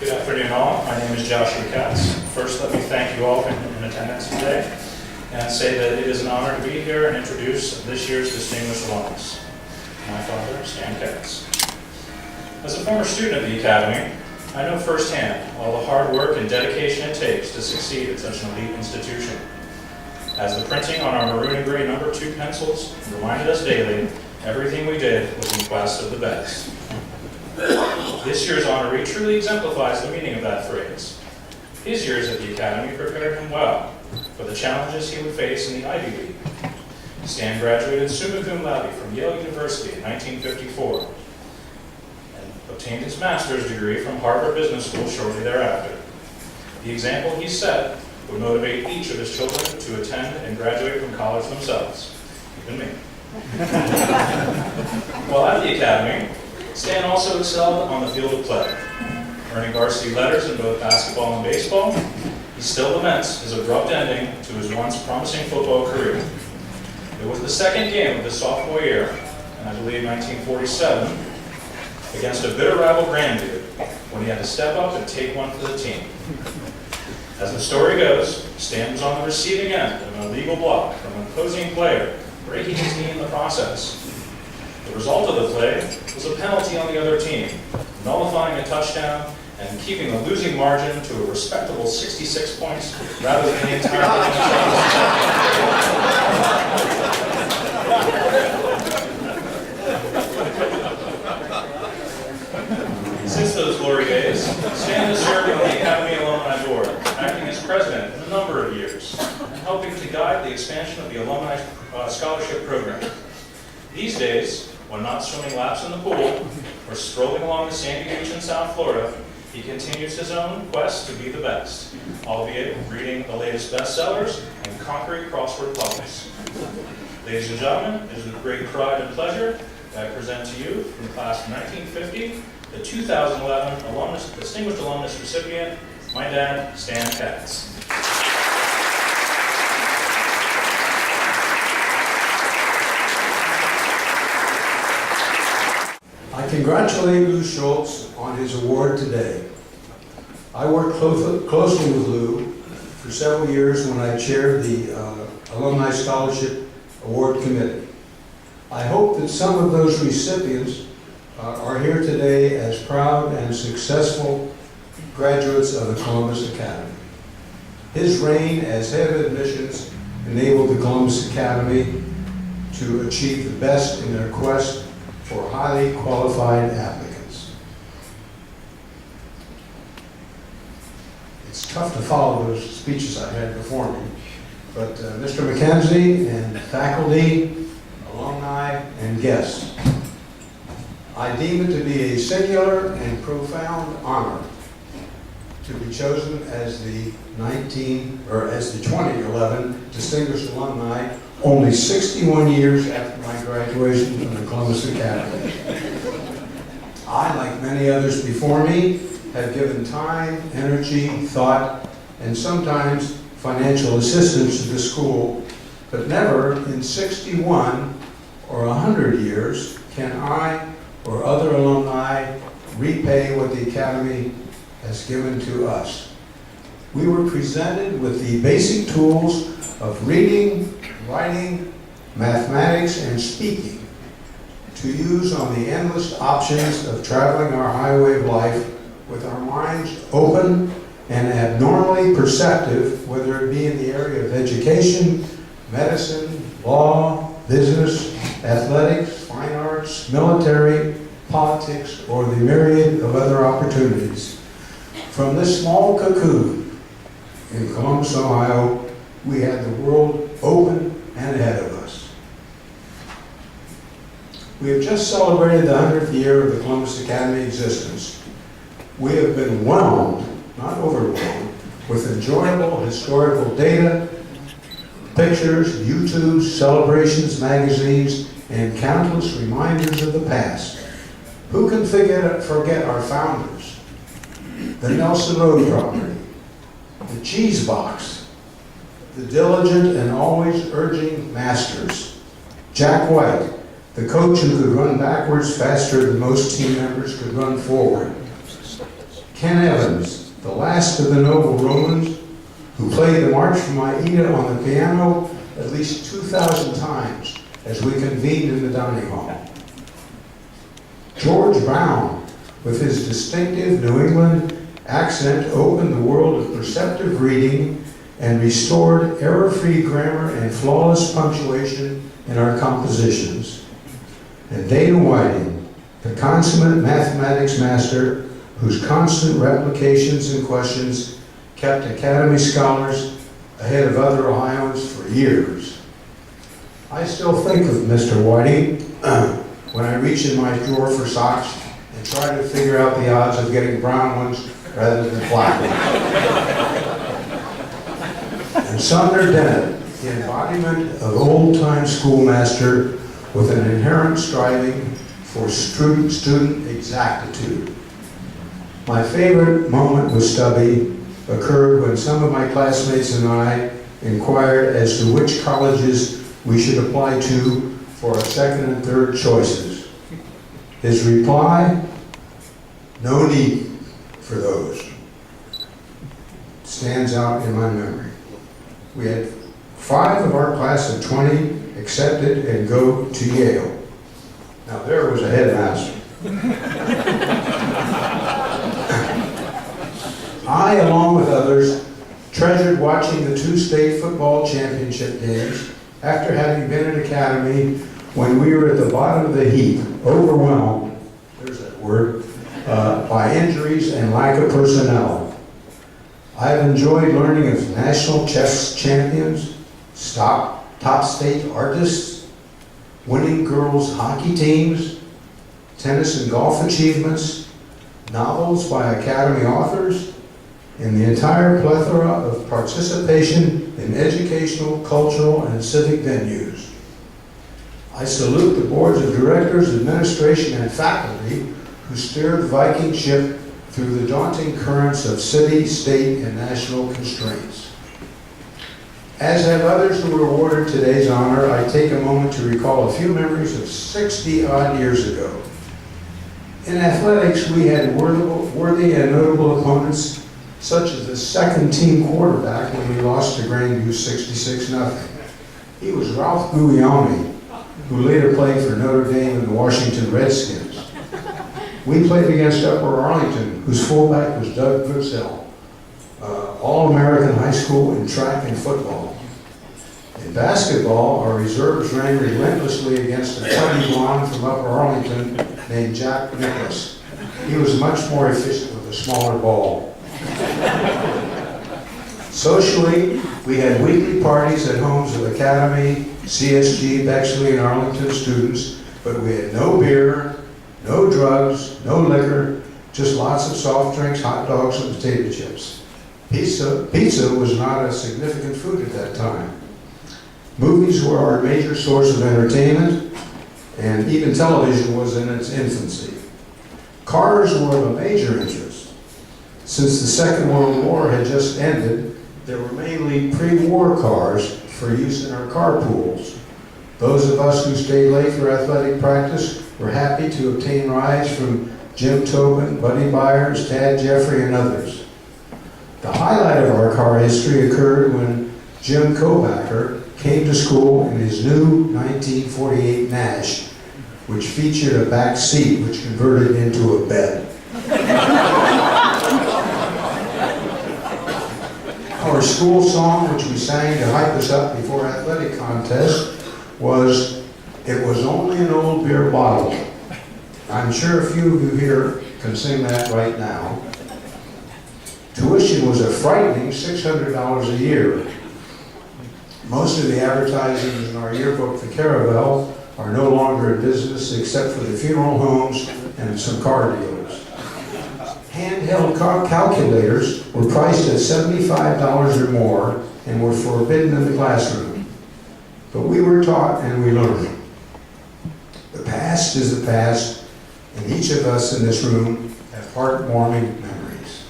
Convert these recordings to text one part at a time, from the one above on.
Good afternoon all. My name is Joshua Katz. First, let me thank you all for in attendance today and say that it is an honor to be here and introduce this year's Distinguished Alumnus, my father, Stan Katz. As a former student of the Academy, I know firsthand all the hard work and dedication it takes to succeed at such an elite institution. As the printing on our maroon and gray number 2 pencils reminded us daily, everything we did was in quest of the best. This year's honoree truly exemplifies the meaning of that phrase. His years at the Academy prepared him well for the challenges he would face in the Ivy League. Stan graduated summa cum laude from Yale University in 1954 and obtained his master's degree from Harvard Business School shortly thereafter. The example he set would motivate each of his children to attend and graduate from college themselves, even me. While at the Academy, Stan also excelled on the field of play. Earning varsity letters in both basketball and baseball, he still laments his abrupt ending to his once promising football career. It was the second game of his sophomore year, and I believe 1947, against a bitter rival Grandview, when he had to step up and take one for the team. As the story goes, Stan was on the receiving end of an illegal block from an opposing player, breaking his knee in the process. The result of the play was a penalty on the other team, nullifying a touchdown and keeping the losing margin to a respectable 66 points rather than the entire Since those glory days, Stan has served on the Academy Alumni Board, acting as president in a number of years, and helping to guide the expansion of the Alumni Scholarship Program. These days, when not swimming laps in the pool or strolling along the sandy beach in South Florida, he continues his own quest to be the best, albeit reading the latest bestsellers and conquering crossword puzzles. Ladies and gentlemen, it is with great pride and pleasure that I present to you from class of 1950, the 2011 Distinguished Alumnus recipient, my dad, Stan Katz. I congratulate Lou Schultz on his award today. I worked closely with Lou for several years when I chaired the Alumni Scholarship Award Committee. I hope that some of those recipients are here today as proud and successful graduates of the Columbus Academy. His reign as head of admissions enabled the Columbus Academy to achieve the best in their quest for highly qualified applicants. It's tough to follow those speeches I had before me, but Mr. McKenzie and faculty, alumni, and guests, I deem it to be a singular and profound honor to be chosen as the 2011 Distinguished Alumni, only 61 years after my graduation from the Columbus Academy. I, like many others before me, have given time, energy, thought, and sometimes financial assistance to the school, but never in 61 or 100 years can I or other alumni repay what the Academy has given to us. We were presented with the basic tools of reading, writing, mathematics, and speaking to use on the endless options of traveling our highway of life with our minds open and abnormally perceptive, whether it be in the area of education, medicine, law, business, athletics, fine arts, military, politics, or the myriad of other opportunities. From this small cocoon in Columbus, Ohio, we had the world open and ahead of us. We have just celebrated the 100th year of the Columbus Academy existence. We have been whelmed, not overwhelmed, with enjoyable historical data, pictures, YouTube, celebrations, magazines, and countless reminders of the past. Who can forget our founders, the Nelson Road property, the cheese box, the diligent and always urging masters, Jack White, the coach who could run backwards faster than most team members could run forward, Ken Evans, the last of the noble Romans, who played the March from Aida on the piano at least 2,000 times as we convened in the dining hall. George Brown, with his distinctive New England accent, opened the world of perceptive reading and restored error-free grammar and flawless punctuation in our compositions. And Dana Whiting, the consummate mathematics master whose constant replications and questions kept Academy scholars ahead of other Ohioans for years. I still think of Mr. Whiting when I reach in my drawer for socks and try to figure out the odds of getting brown ones rather than black ones. And Sumner Dennett, the embodiment of old-time schoolmaster with an inherent striving for student exactitude. My favorite moment with Stubby occurred when some of my classmates and I inquired as to which colleges we should apply to for our second and third choices. His reply, no need for those, stands out in my memory. We had 5 of our class of 20 accepted and go to Yale. Now there was a headmaster. I, along with others, treasured watching the 2 state football championship games after having been at Academy when we were at the bottom of the heap, overwhelmed, there's that word, by injuries and lack of personnel. I've enjoyed learning of national chess champions, top state artists, winning girls hockey teams, tennis and golf achievements, novels by Academy authors, and the entire plethora of participation in educational, cultural, and civic venues. I salute the boards of directors, administration, and faculty who steered the Viking ship through the daunting currents of city, state, and national constraints. As have others who were awarded today's honor, I take a moment to recall a few memories of 60-odd years ago. In athletics, we had worthy and notable opponents, such as the second-team quarterback when we lost to Grandview 66-0. He was Ralph Guglielmi, who later played for Notre Dame and the Washington Redskins. We played against Upper Arlington, whose fullback was Doug Goodsell, All-American high school in track and football. In basketball, our reserves ran relentlessly against a chubby blonde from Upper Arlington named Jack Nicholas. He was much more efficient with a smaller ball. Socially, we had weekly parties at homes of Academy, CSG, Bexley, and Arlington students, but we had no beer, no drugs, no liquor, just lots of soft drinks, hot dogs, and potato chips. Pizza was not a significant food at that time. Movies were our major source of entertainment, and even television was in its infancy. Cars were of a major interest. Since the Second World War had just ended, there were mainly pre-war cars for use in our carpools. Those of us who stayed late for athletic practice were happy to obtain rides from Jim Tobin, Buddy Byers, Tad Jeffrey, and others. The highlight of our car history occurred when Jim Kobacker came to school in his new 1948 Nash, which featured a back seat which converted into a bed. Our school song, which we sang to hype us up before athletic contests, was "It Was Only an Old Beer Bottle." I'm sure a few of you here can sing that right now. Tuition was a frightening $600 a year. Most of the advertising in our yearbook, The Caravel, are no longer in business except for the funeral homes and some car dealers. Handheld calculators were priced at $75 or more and were forbidden in the classroom. But we were taught and we learned. The past is the past, and each of us in this room have heartwarming memories.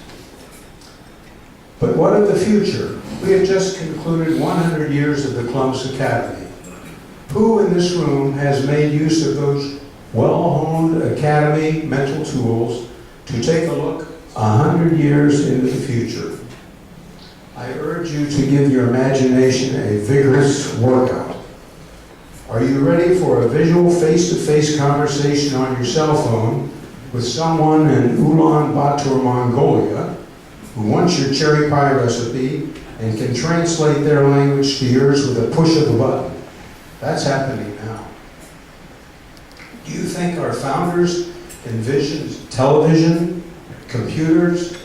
But what of the future? We have just concluded 100 years of the Columbus Academy. Who in this room has made use of those well-honed Academy mental tools to take a look 100 years into the future, I urge you to give your imagination a vigorous workout. Are you ready for a visual face-to-face conversation on your cell phone with someone in Ulaanbaatar, Mongolia, who wants your cherry pie recipe and can translate their language to yours with a push of a button? That's happening now. Do you think our founders envisioned television, computers,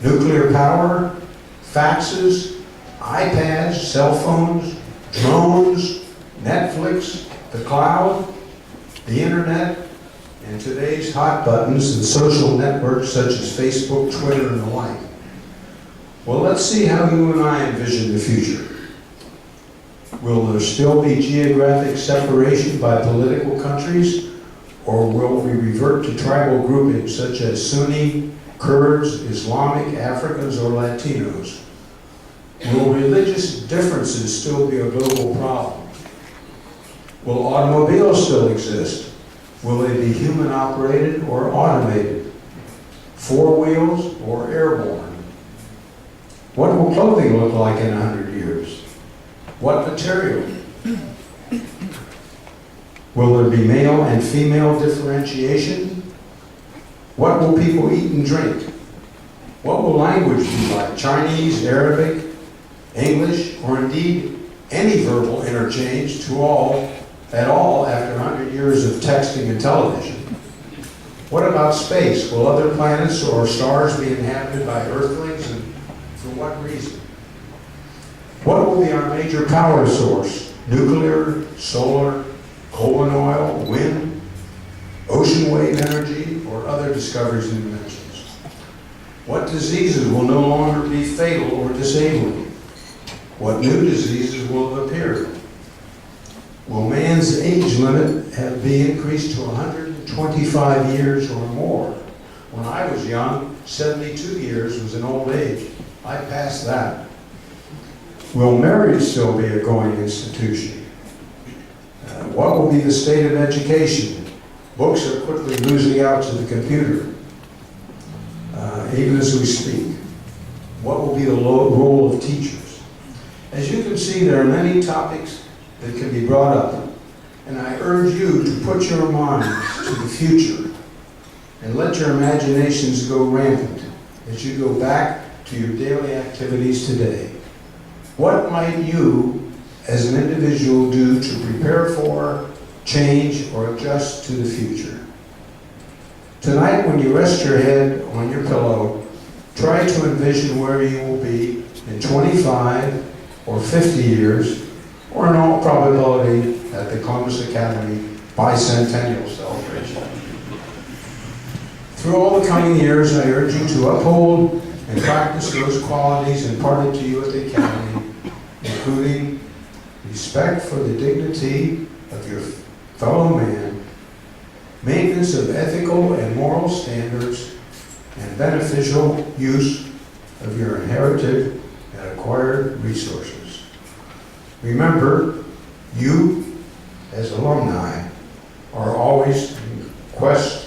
nuclear power, faxes, iPads, cell phones, drones, Netflix, the cloud, the internet, and today's hot buttons and social networks such as Facebook, Twitter, and the like? Well, let's see how you and I envision the future. Will there still be geographic separation by political countries, or will we revert to tribal groupings such as Sunni, Kurds, Islamic, Africans, or Latinos? Will religious differences still be a global problem? Will automobiles still exist? Will they be human-operated or automated? Four wheels or airborne? What will clothing look like in 100 years? What material? Will there be male and female differentiation? What will people eat and drink? What will language be like? Chinese, Arabic, English, or indeed any verbal interchange at all after 100 years of texting and television? What about space? Will other planets or stars be inhabited by Earthlings, and for what reason? What will be our major power source? Nuclear, solar, coal and oil, wind, ocean wave energy, or other discoveries and inventions? What diseases will no longer be fatal or disabling? What new diseases will appear? Will man's age limit be increased to 125 years or more? When I was young, 72 years was an old age. I passed that. Will marriage still be a going institution? What will be the state of education? Books are quickly losing out to the computer, even as we speak. What will be the role of teachers? As you can see, there are many topics that can be brought up, and I urge you to put your minds to the future and let your imaginations go rampant as you go back to your daily activities today. What might you, as an individual, do to prepare for, change, or adjust to the future? Tonight, when you rest your head on your pillow, try to envision where you will be in 25 or 50 years, or in all probability at the Columbus Academy bicentennial celebration. Through all the coming years, I urge you to uphold and practice those qualities imparted to you at the Academy, including respect for the dignity of your fellow man, maintenance of ethical and moral standards, and beneficial use of your inherited and acquired resources. Remember, you, as alumni, are always in quest